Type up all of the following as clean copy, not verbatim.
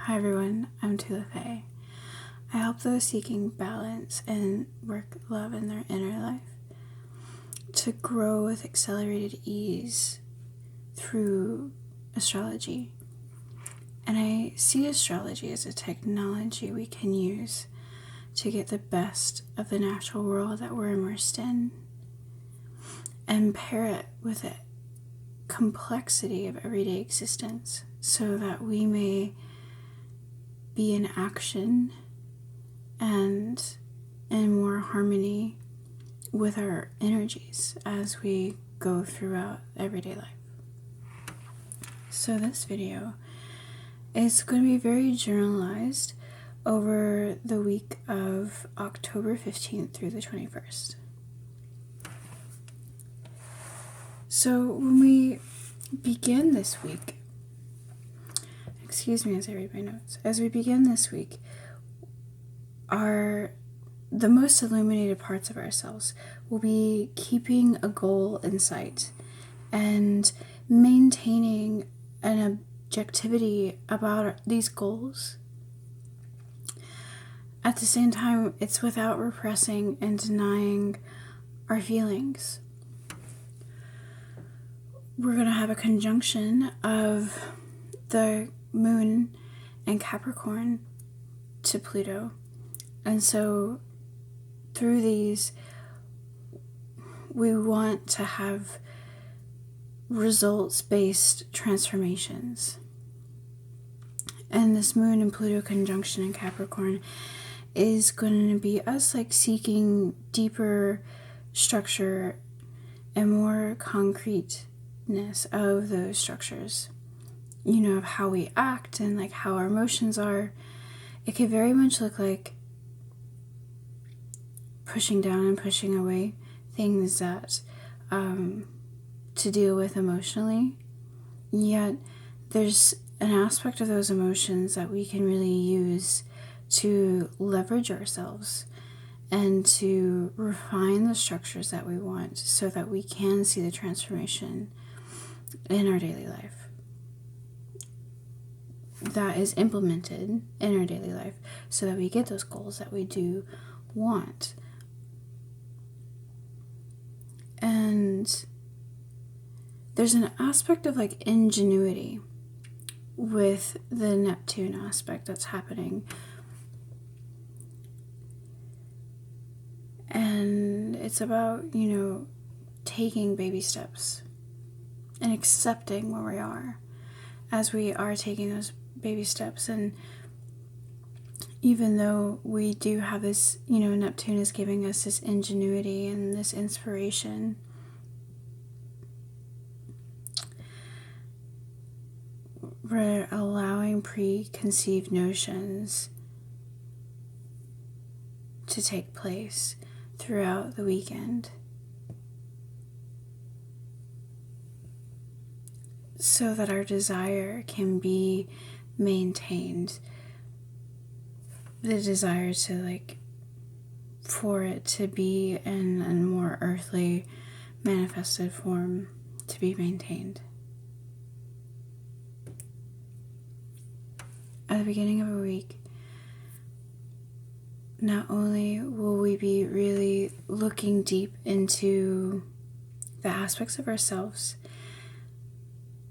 Hi everyone, I'm TulaFae. I help those seeking balance and work love in their inner life to grow with accelerated ease through astrology. And I see astrology as a technology we can use to get the best of the natural world that we're immersed in and pair it with the complexity of everyday existence so that we may be in action and in more harmony with our energies as we go throughout everyday life. So this video is going to be very generalized over the week of October 15th through the 21st. So when we begin this week, excuse me as I read my notes. As we begin this week, the most illuminated parts of ourselves will be keeping a goal in sight and maintaining an objectivity about these goals. At the same time, it's without repressing and denying our feelings. We're going to have a conjunction of the Moon and Capricorn to Pluto. And so through these, we want to have results-based transformations. And this Moon and Pluto conjunction in Capricorn is going to be us seeking deeper structure and more concreteness of those structures. Of how we act and how our emotions are. It could very much look like pushing down and pushing away things that to deal with emotionally. Yet there's an aspect of those emotions that we can really use to leverage ourselves and to refine the structures that we want so that we can see the transformation in our daily life that is implemented in our daily life so that we get those goals that we do want. And there's an aspect of ingenuity with the Neptune aspect that's happening. And it's about, taking baby steps and accepting where we are as we are taking those baby steps. And even though we do have this, Neptune is giving us this ingenuity and this inspiration, we're allowing preconceived notions to take place throughout the weekend so that our desire can be maintained. The desire to for it to be in a more earthly manifested form to be maintained. At the beginning of a week, not only will we be really looking deep into the aspects of ourselves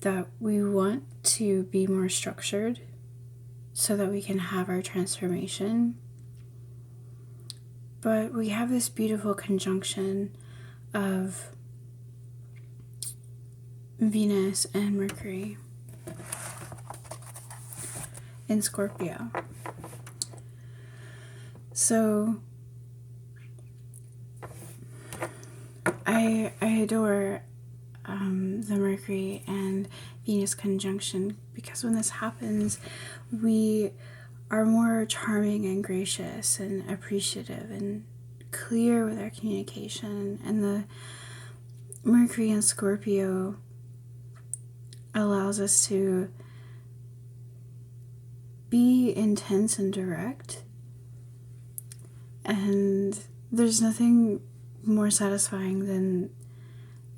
that we want to be more structured so that we can have our transformation, but we have this beautiful conjunction of Venus and Mercury in Scorpio. So I adore the Mercury and Venus conjunction because when this happens, we are more charming and gracious and appreciative and clear with our communication. And the Mercury in Scorpio allows us to be intense and direct. And there's nothing more satisfying than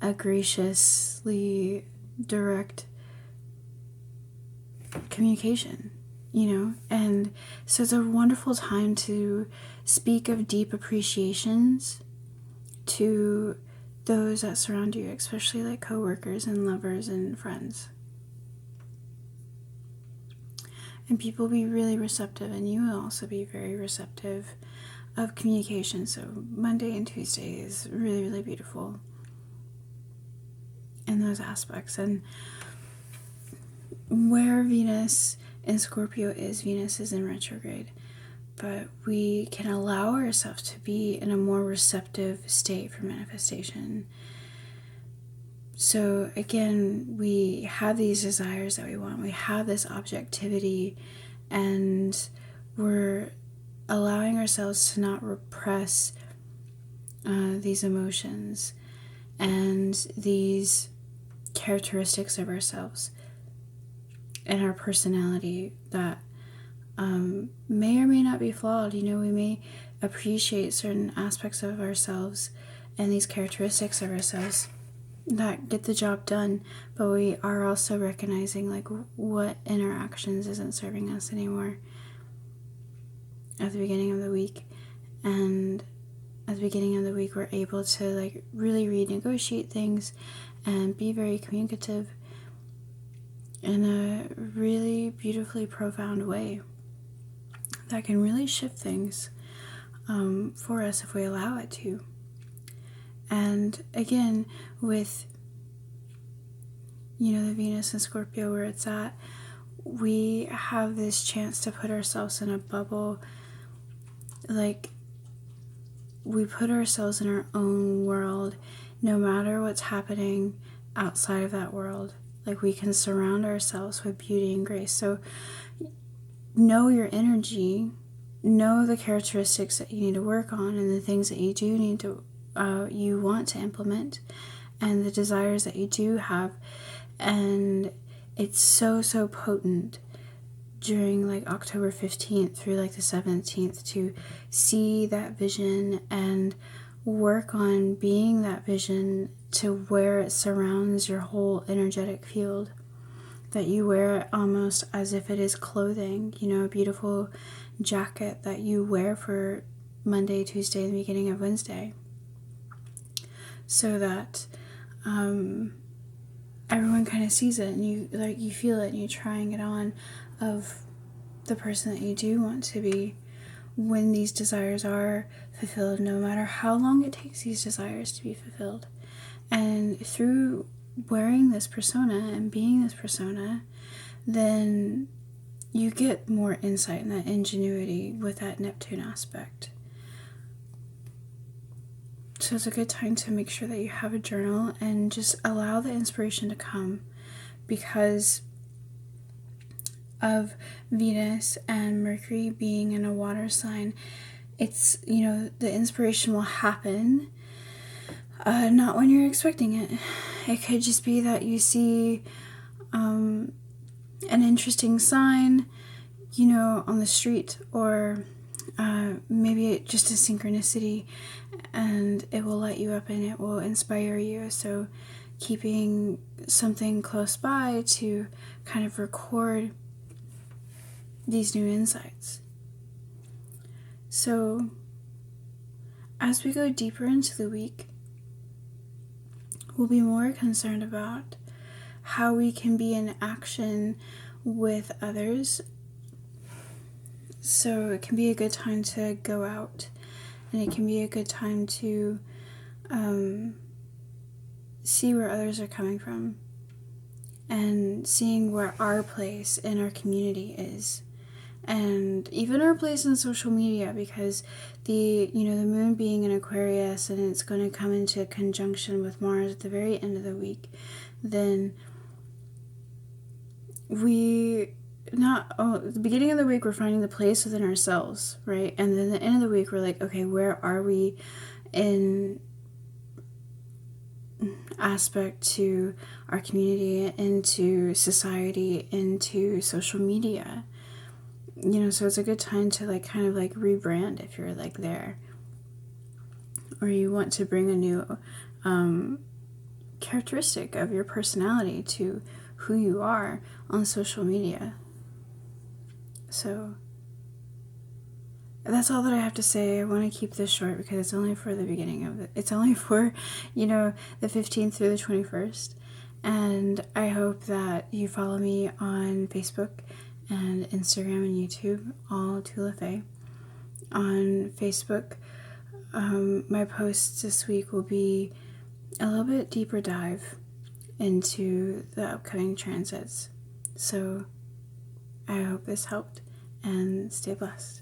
a graciously direct communication. And so it's a wonderful time to speak of deep appreciations to those that surround you, especially like coworkers and lovers and friends. And people be really receptive, and you will also be very receptive of communication. So Monday and Tuesday is really, really beautiful in those aspects. And where Venus in Scorpio is, Venus is in retrograde, but we can allow ourselves to be in a more receptive state for manifestation. So again, we have these desires that we want, we have this objectivity, and we're allowing ourselves to not repress these emotions and these characteristics of ourselves and our personality that may or may not be flawed. We may appreciate certain aspects of ourselves and these characteristics of ourselves that get the job done, but we are also recognizing like what interactions isn't serving us anymore at the beginning of the week. And at the beginning of the week, we're able to like really renegotiate things and be very communicative in a really beautifully profound way that can really shift things for us if we allow it to. And again, with the Venus and Scorpio where it's at, we have this chance to put ourselves in a bubble. Like, we put ourselves in our own world, no matter what's happening outside of that world. Like, we can surround ourselves with beauty and grace. So know your energy, know the characteristics that you need to work on and the things that you do need to you want to implement, and the desires that you do have. And it's so potent during like October 15th through like the 17th to see that vision and work on being that vision to where it surrounds your whole energetic field, that you wear it almost as if it is clothing, a beautiful jacket that you wear for Monday, Tuesday, and the beginning of Wednesday, so that everyone kind of sees it and you feel it and you're trying it on of the person that you do want to be when these desires are fulfilled, no matter how long it takes these desires to be fulfilled. And through wearing this persona and being this persona, then you get more insight and that ingenuity with that Neptune aspect. So it's a good time to make sure that you have a journal and just allow the inspiration to come, because of Venus and Mercury being in a water sign. It's, the inspiration will happen, not when you're expecting it. It could just be that you see an interesting sign, on the street, or maybe just a synchronicity, and it will light you up and it will inspire you. So keeping something close by to kind of record these new insights. So as we go deeper into the week, we'll be more concerned about how we can be in action with others. So it can be a good time to go out, and it can be a good time to see where others are coming from and seeing where our place in our community is, and even our place in social media, because the moon being in Aquarius and it's going to come into conjunction with Mars at the very end of the week, then at the beginning of the week we're finding the place within ourselves, right? And then at the end of the week we're like, okay, where are we in aspect to our community, into society, into social media? So it's a good time to kind of rebrand if you're there, or you want to bring a new characteristic of your personality to who you are on social media. So that's all that I have to say. I want to keep this short because it's only for the beginning of it. It's only for, the 15th through the 21st. And I hope that you follow me on Facebook and Instagram and YouTube, all TulaFae. On Facebook, my posts this week will be a little bit deeper dive into the upcoming transits. So I hope this helped, and stay blessed.